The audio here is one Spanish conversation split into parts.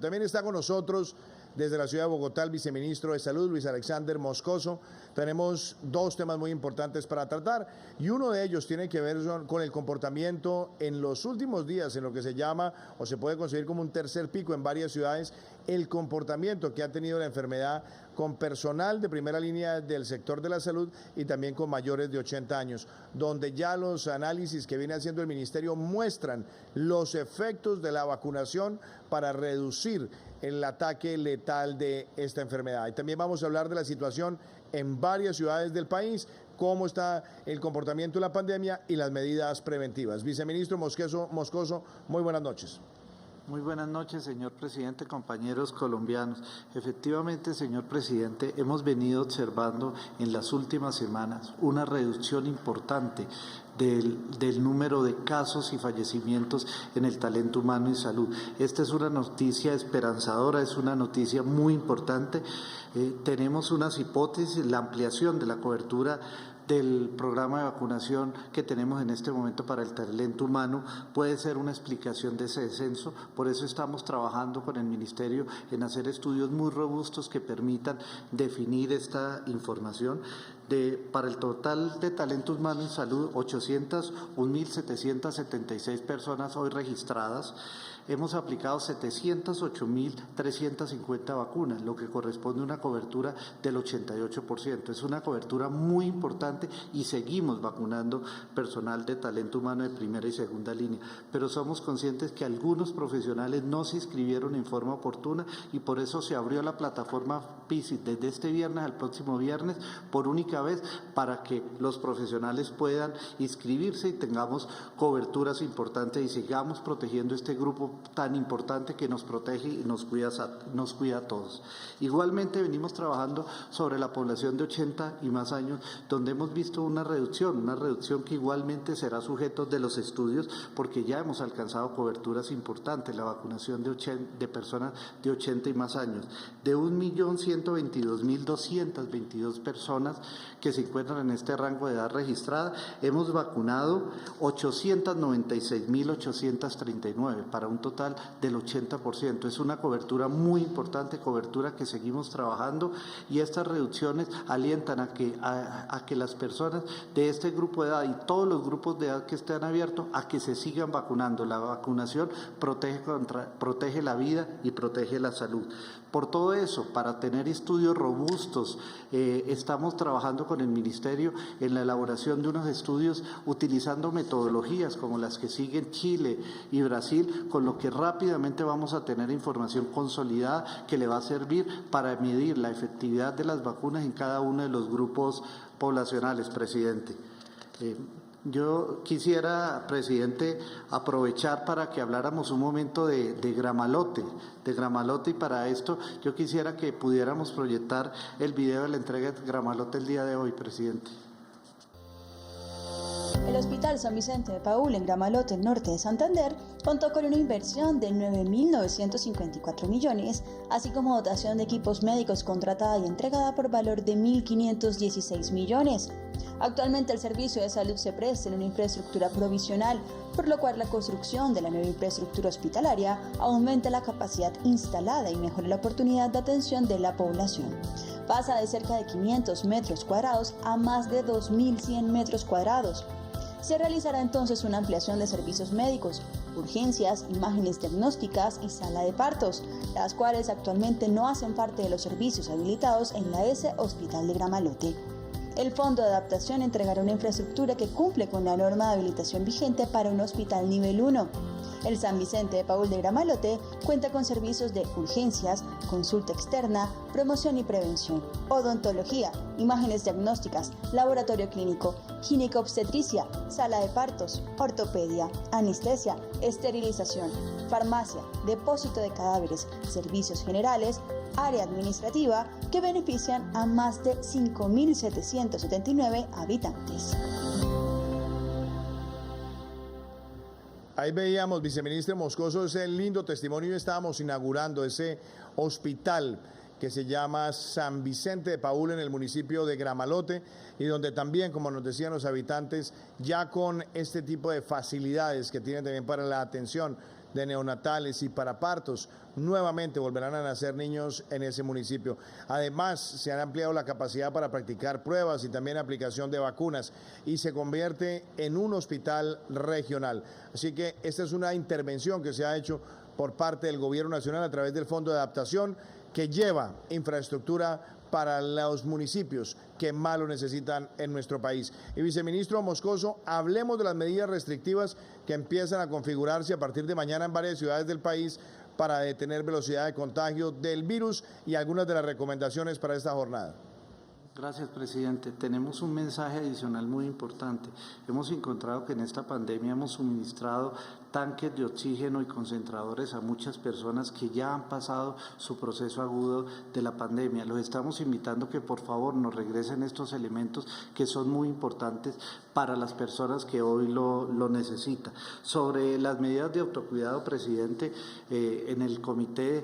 También está con nosotros desde la ciudad de Bogotá el viceministro de Salud, Luis Alexander Moscoso. Tenemos dos temas muy importantes para tratar y uno de ellos tiene que ver con el comportamiento en los últimos días, en lo que se llama o se puede conseguir como un tercer pico en varias ciudades, el comportamiento que ha tenido la enfermedad con personal de primera línea del sector de la salud y también con mayores de 80 años, donde ya los análisis que viene haciendo el ministerio muestran los efectos de la vacunación para reducir el ataque letal de esta enfermedad. Y también vamos a hablar de la situación en varias ciudades del país, cómo está el comportamiento de la pandemia y las medidas preventivas. Viceministro Moscoso, muy buenas noches. Muy buenas noches, señor presidente, compañeros colombianos. Efectivamente, señor presidente, hemos venido observando en las últimas semanas una reducción importante del número de casos y fallecimientos en el talento humano y salud. Esta es una noticia esperanzadora, es una noticia muy importante. Tenemos unas hipótesis, la ampliación de la cobertura del programa de vacunación que tenemos en este momento para el talento humano puede ser una explicación de ese descenso. Por eso estamos trabajando con el Ministerio en hacer estudios muy robustos que permitan definir esta información. Para el total de talento humano en salud, 801.776 personas hoy registradas. Hemos aplicado 708.350 vacunas, lo que corresponde a una cobertura del 88%. Es una cobertura muy importante y seguimos vacunando personal de talento humano de primera y segunda línea. Pero somos conscientes que algunos profesionales no se inscribieron en forma oportuna y por eso se abrió la plataforma PISIT desde este viernes al próximo viernes por única vez para que los profesionales puedan inscribirse y tengamos coberturas importantes y sigamos protegiendo este grupo tan importante que nos protege y nos cuida a todos. Igualmente venimos trabajando sobre la población de 80 y más años, donde hemos visto una reducción que igualmente será sujeto de los estudios porque ya hemos alcanzado coberturas importantes, la vacunación de personas de 80 y más años, de 1.122.222 personas que se encuentran en este rango de edad registrada, hemos vacunado 896.839 para un total del 80%. Es una cobertura muy importante, cobertura que seguimos trabajando y estas reducciones alientan a que las personas de este grupo de edad y todos los grupos de edad que estén abiertos a que se sigan vacunando. La vacunación protege la vida y protege la salud. Por todo eso, para tener estudios robustos, estamos trabajando con el Ministerio en la elaboración de unos estudios utilizando metodologías como las que siguen Chile y Brasil, con lo que rápidamente vamos a tener información consolidada que le va a servir para medir la efectividad de las vacunas en cada uno de los grupos poblacionales, presidente. Yo quisiera, presidente, aprovechar para que habláramos un momento de Gramalote, y para esto yo quisiera que pudiéramos proyectar el video de la entrega de Gramalote el día de hoy, presidente. El Hospital San Vicente de Paúl en Gramalote, norte de Santander, contó con una inversión de 9.954 millones, así como dotación de equipos médicos contratada y entregada por valor de 1.516 millones. Actualmente el servicio de salud se presta en una infraestructura provisional, por lo cual la construcción de la nueva infraestructura hospitalaria aumenta la capacidad instalada y mejora la oportunidad de atención de la población. Pasa de cerca de 500 metros cuadrados a más de 2.100 metros cuadrados. Se realizará entonces una ampliación de servicios médicos, urgencias, imágenes diagnósticas y sala de partos, las cuales actualmente no hacen parte de los servicios habilitados en la S Hospital de Gramalote. El Fondo de Adaptación entregará una infraestructura que cumple con la norma de habilitación vigente para un hospital nivel 1. El San Vicente de Paúl de Gramalote cuenta con servicios de urgencias, consulta externa, promoción y prevención, odontología, imágenes diagnósticas, laboratorio clínico, gineco-obstetricia, sala de partos, ortopedia, anestesia, esterilización, farmacia, depósito de cadáveres, servicios generales, área administrativa, que benefician a más de 5.779 habitantes. Ahí veíamos, viceministro Moscoso, ese lindo testimonio. Estábamos inaugurando ese hospital que se llama San Vicente de Paúl en el municipio de Gramalote y donde también, como nos decían los habitantes, ya con este tipo de facilidades que tienen también para la atención de neonatales y para partos. Nuevamente volverán a nacer niños en ese municipio. Además, se han ampliado la capacidad para practicar pruebas y también aplicación de vacunas y se convierte en un hospital regional. Así que esta es una intervención que se ha hecho por parte del Gobierno Nacional a través del Fondo de Adaptación que lleva infraestructura para los municipios que más lo necesitan en nuestro país. Y viceministro Moscoso, hablemos de las medidas restrictivas que empiezan a configurarse a partir de mañana en varias ciudades del país para detener velocidad de contagio del virus y algunas de las recomendaciones para esta jornada. Gracias, presidente. Tenemos un mensaje adicional muy importante. Hemos encontrado que en esta pandemia hemos suministrado tanques de oxígeno y concentradores a muchas personas que ya han pasado su proceso agudo de la pandemia. Los estamos invitando que por favor nos regresen estos elementos que son muy importantes para las personas que hoy lo necesitan. Sobre las medidas de autocuidado, presidente, en el comité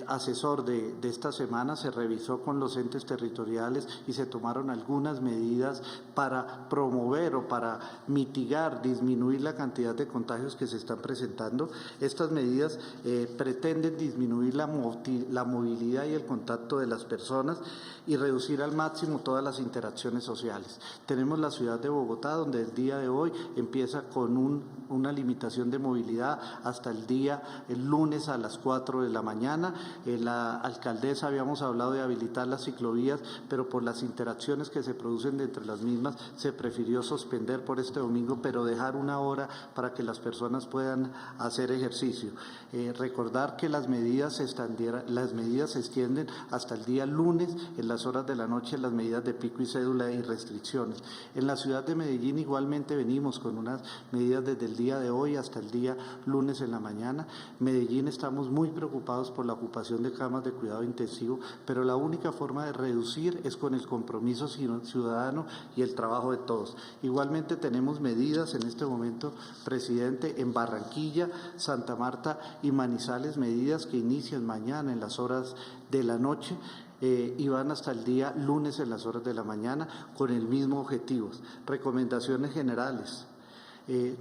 asesor de esta semana se revisó con los entes territoriales y se tomaron algunas medidas para promover o para mitigar, disminuir la cantidad de contagios que se están presentando. Estas medidas pretenden disminuir la movilidad y el contacto de las personas y reducir al máximo todas las interacciones sociales. Tenemos la ciudad de Bogotá, donde el día de hoy empieza con una limitación de movilidad hasta el lunes a las 4 de la mañana. La alcaldesa habíamos hablado de habilitar las ciclovías, pero por las interacciones que se producen entre las mismas se prefirió suspender por este domingo, pero dejar una hora para que las personas puedan hacer ejercicio. Recordar que las medidas se extienden hasta el día lunes en las horas de la noche, las medidas de pico y cédula y restricciones. En la ciudad de Medellín igualmente venimos con unas medidas desde el día de hoy hasta el día lunes en la mañana. Medellín estamos muy preocupados por la ocupación de camas de cuidado intensivo, pero la única forma de reducir es con el compromiso ciudadano y el trabajo de todos. Igualmente tenemos medidas en este momento, presidente, en Barranquilla, Santa Marta y Manizales, medidas que inician mañana en las horas de la noche y van hasta el día lunes en las horas de la mañana con el mismo objetivo. Recomendaciones generales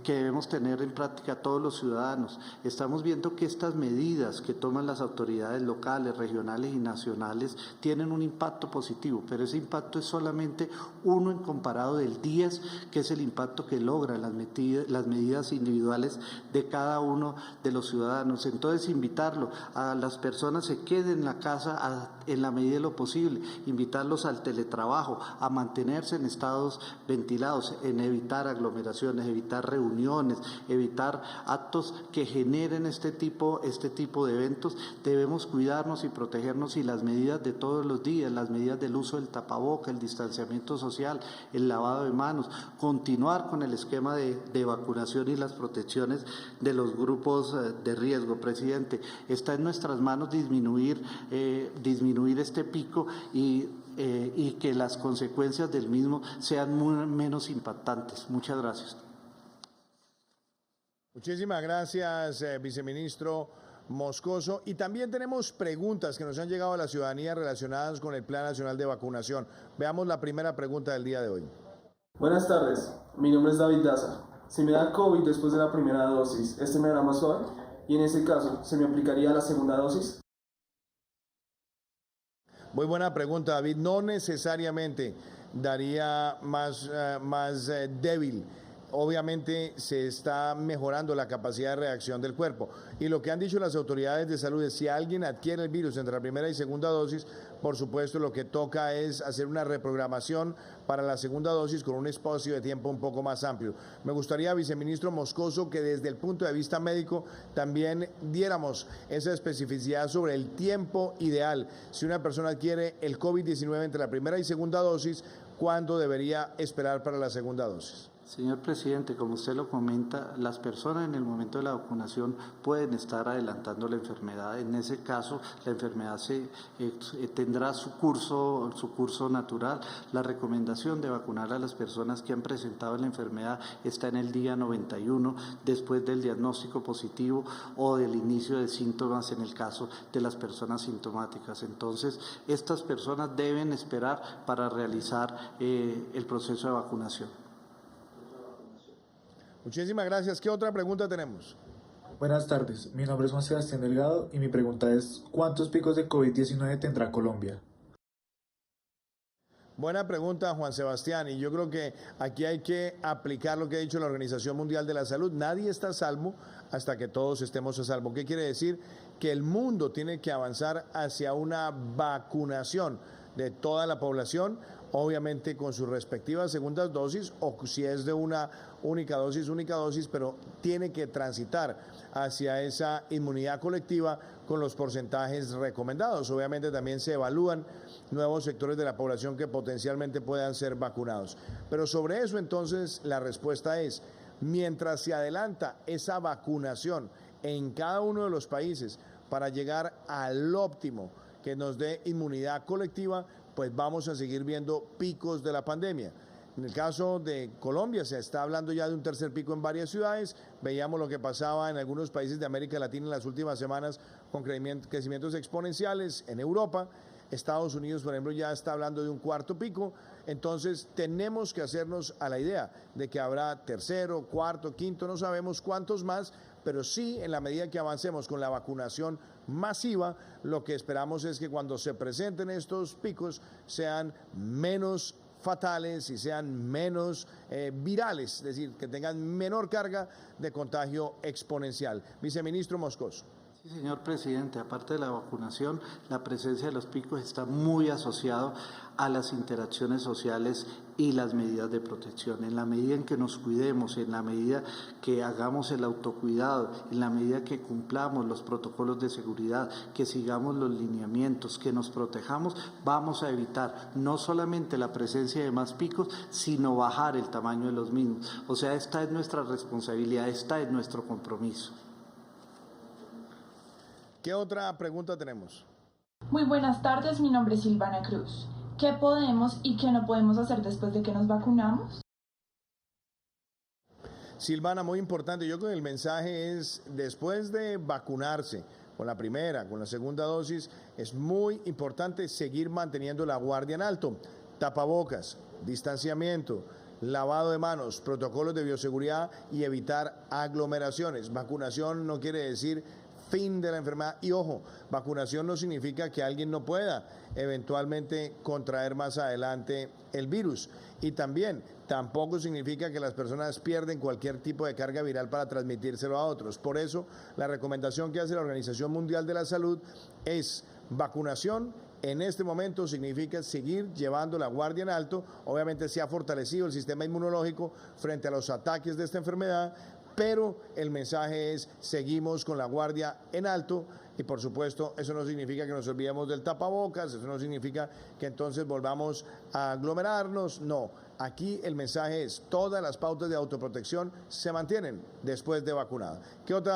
que debemos tener en práctica todos los ciudadanos. Estamos viendo que estas medidas que toman las autoridades locales, regionales y nacionales tienen un impacto positivo, pero ese impacto es solamente uno en comparado del 10, que es el impacto que logran las medidas individuales de cada uno de los ciudadanos. Entonces, invitarlo a las personas se queden en la casa en la medida de lo posible, invitarlos al teletrabajo, a mantenerse en estados ventilados, en evitar aglomeraciones, evitar reuniones, evitar actos que generen este tipo de eventos. Debemos cuidarnos y protegernos y las medidas de todos los días, las medidas del uso del tapaboca, el distanciamiento social, el lavado de manos, continuar con el esquema de vacunación y las protecciones de los grupos de riesgo. Presidente, está en nuestras manos disminuir este pico y que las consecuencias del mismo sean menos impactantes. Muchas gracias. Muchísimas gracias, viceministro Moscoso. Y también tenemos preguntas que nos han llegado a la ciudadanía relacionadas con el Plan Nacional de Vacunación. Veamos la primera pregunta del día de hoy. Buenas tardes, mi nombre es David Daza. Si me da COVID después de la primera dosis, ¿este me dará más suave? Y en ese caso, ¿se me aplicaría la segunda dosis? Muy buena pregunta, David. No necesariamente daría más débil. Obviamente se está mejorando la capacidad de reacción del cuerpo. Y lo que han dicho las autoridades de salud es si alguien adquiere el virus entre la primera y segunda dosis, por supuesto lo que toca es hacer una reprogramación para la segunda dosis con un espacio de tiempo un poco más amplio. Me gustaría, viceministro Moscoso, que desde el punto de vista médico también diéramos esa especificidad sobre el tiempo ideal. Si una persona adquiere el COVID-19 entre la primera y segunda dosis, ¿cuándo debería esperar para la segunda dosis? Señor presidente, como usted lo comenta, las personas en el momento de la vacunación pueden estar adelantando la enfermedad. En ese caso, la enfermedad tendrá su curso natural. La recomendación de vacunar a las personas que han presentado la enfermedad está en el día 91, después del diagnóstico positivo o del inicio de síntomas en el caso de las personas sintomáticas. Entonces, estas personas deben esperar para realizar el proceso de vacunación. Muchísimas gracias. ¿Qué otra pregunta tenemos? Buenas tardes, mi nombre es Juan Sebastián Delgado y mi pregunta es, ¿cuántos picos de COVID-19 tendrá Colombia? Buena pregunta, Juan Sebastián, y yo creo que aquí hay que aplicar lo que ha dicho la Organización Mundial de la Salud. Nadie está a salvo hasta que todos estemos a salvo. ¿Qué quiere decir? Que el mundo tiene que avanzar hacia una vacunación de toda la población, obviamente con sus respectivas segundas dosis, o si es de una única dosis, pero tiene que transitar hacia esa inmunidad colectiva con los porcentajes recomendados. Obviamente también se evalúan nuevos sectores de la población que potencialmente puedan ser vacunados. Pero sobre eso entonces la respuesta es, mientras se adelanta esa vacunación en cada uno de los países para llegar al óptimo que nos dé inmunidad colectiva, pues vamos a seguir viendo picos de la pandemia. En el caso de Colombia se está hablando ya de un tercer pico en varias ciudades. Veíamos lo que pasaba en algunos países de América Latina en las últimas semanas con crecimientos exponenciales. En Europa, Estados Unidos, por ejemplo, ya está hablando de un cuarto pico. Entonces tenemos que hacernos a la idea de que habrá tercero, cuarto, quinto, no sabemos cuántos más, pero sí, en la medida que avancemos con la vacunación masiva, lo que esperamos es que cuando se presenten estos picos sean menos fatales y sean menos virales, es decir, que tengan menor carga de contagio exponencial. Viceministro Moscoso. Sí, señor presidente, aparte de la vacunación, la presencia de los picos está muy asociado a las interacciones sociales y las medidas de protección. En la medida en que nos cuidemos, en la medida que hagamos el autocuidado, en la medida que cumplamos los protocolos de seguridad, que sigamos los lineamientos, que nos protejamos, vamos a evitar no solamente la presencia de más picos, sino bajar el tamaño de los mismos. O sea, esta es nuestra responsabilidad, esta es nuestro compromiso. ¿Qué otra pregunta tenemos? Muy buenas tardes, mi nombre es Silvana Cruz. ¿Qué podemos y qué no podemos hacer después de que nos vacunamos? Silvana, muy importante. Yo creo que el mensaje es, después de vacunarse con la primera, con la segunda dosis, es muy importante seguir manteniendo la guardia en alto. Tapabocas, distanciamiento, lavado de manos, protocolos de bioseguridad y evitar aglomeraciones. Vacunación no quiere decir fin de la enfermedad. Y ojo, vacunación no significa que alguien no pueda eventualmente contraer más adelante el virus. Y también tampoco significa que las personas pierden cualquier tipo de carga viral para transmitírselo a otros. Por eso, la recomendación que hace la Organización Mundial de la Salud es vacunación. En este momento significa seguir llevando la guardia en alto. Obviamente se ha fortalecido el sistema inmunológico frente a los ataques de esta enfermedad, pero el mensaje es seguimos con la guardia en alto y por supuesto eso no significa que nos olvidemos del tapabocas, eso no significa que entonces volvamos a aglomerarnos, no. Aquí el mensaje es todas las pautas de autoprotección se mantienen después de vacunada. ¿Qué otro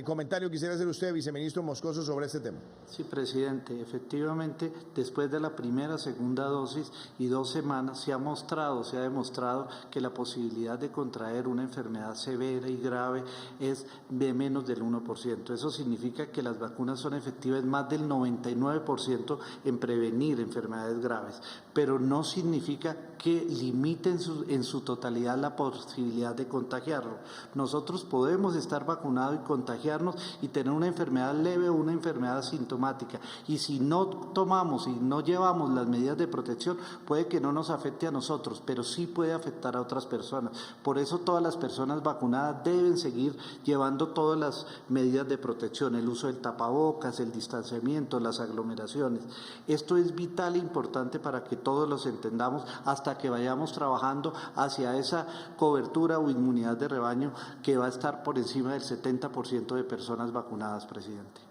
comentario quisiera hacer usted, viceministro Moscoso, sobre este tema? Sí, presidente, efectivamente, después de la primera, segunda dosis y 2 semanas se ha demostrado que la posibilidad de contraer una enfermedad severa y grave es de menos del 1%. Eso significa que las vacunas son efectivas más del 99% en prevenir enfermedades graves, pero no significa que limiten en su totalidad la posibilidad de contagiarlo. Nosotros podemos estar vacunados y contagiarnos y tener una enfermedad leve o una enfermedad asintomática. Y si no tomamos y no llevamos las medidas de protección, puede que no nos afecte a nosotros, pero sí puede afectar a otras personas. Por eso todas las personas vacunadas deben seguir llevando todas las medidas de protección, el uso del tapabocas, el distanciamiento, las aglomeraciones. Esto es vital e importante para que todos los entendamos hasta que vayamos trabajando hacia esa cobertura o inmunidad de rebaño que va a estar por encima del 70% de personas vacunadas, presidente.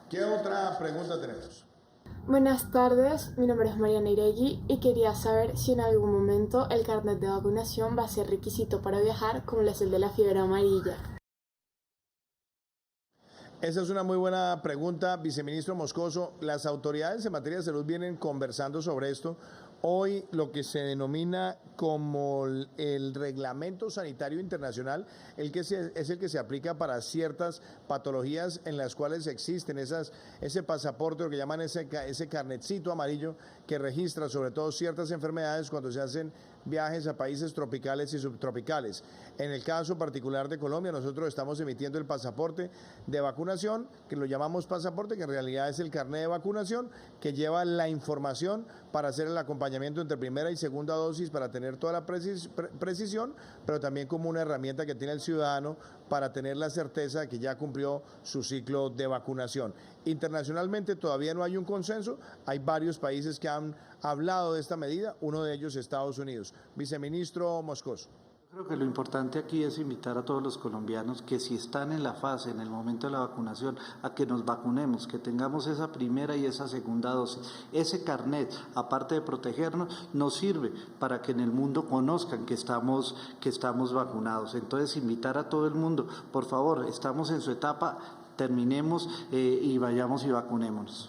¿Qué otra pregunta tenemos? Buenas tardes, mi nombre es Mariana Iregui y quería saber si en algún momento el carnet de vacunación va a ser requisito para viajar como lo es el de la fiebre amarilla. Esa es una muy buena pregunta, viceministro Moscoso. Las autoridades en materia de salud vienen conversando sobre esto hoy lo que se denomina como el reglamento sanitario internacional, es el que se aplica para ciertas patologías en las cuales existen ese pasaporte, lo que llaman ese carnetcito amarillo que registra sobre todo ciertas enfermedades cuando se hacen viajes a países tropicales y subtropicales. En el caso particular de Colombia, nosotros estamos emitiendo el pasaporte de vacunación, que lo llamamos pasaporte, que en realidad es el carnet de vacunación, que lleva la información para hacer el acompañamiento entre primera y segunda dosis para tener toda la precisión, pero también como una herramienta que tiene el ciudadano para tener la certeza de que ya cumplió su ciclo de vacunación. Internacionalmente todavía no hay un consenso, hay varios países que han hablado de esta medida, uno de ellos Estados Unidos. Viceministro Moscoso. Creo que lo importante aquí es invitar a todos los colombianos que si están en la fase, en el momento de la vacunación, a que nos vacunemos, que tengamos esa primera y esa segunda dosis. Ese carnet, aparte de protegernos, nos sirve para que en el mundo conozcan que estamos vacunados. Entonces, invitar a todo el mundo, por favor, estamos en su etapa, terminemos y vayamos y vacunémonos.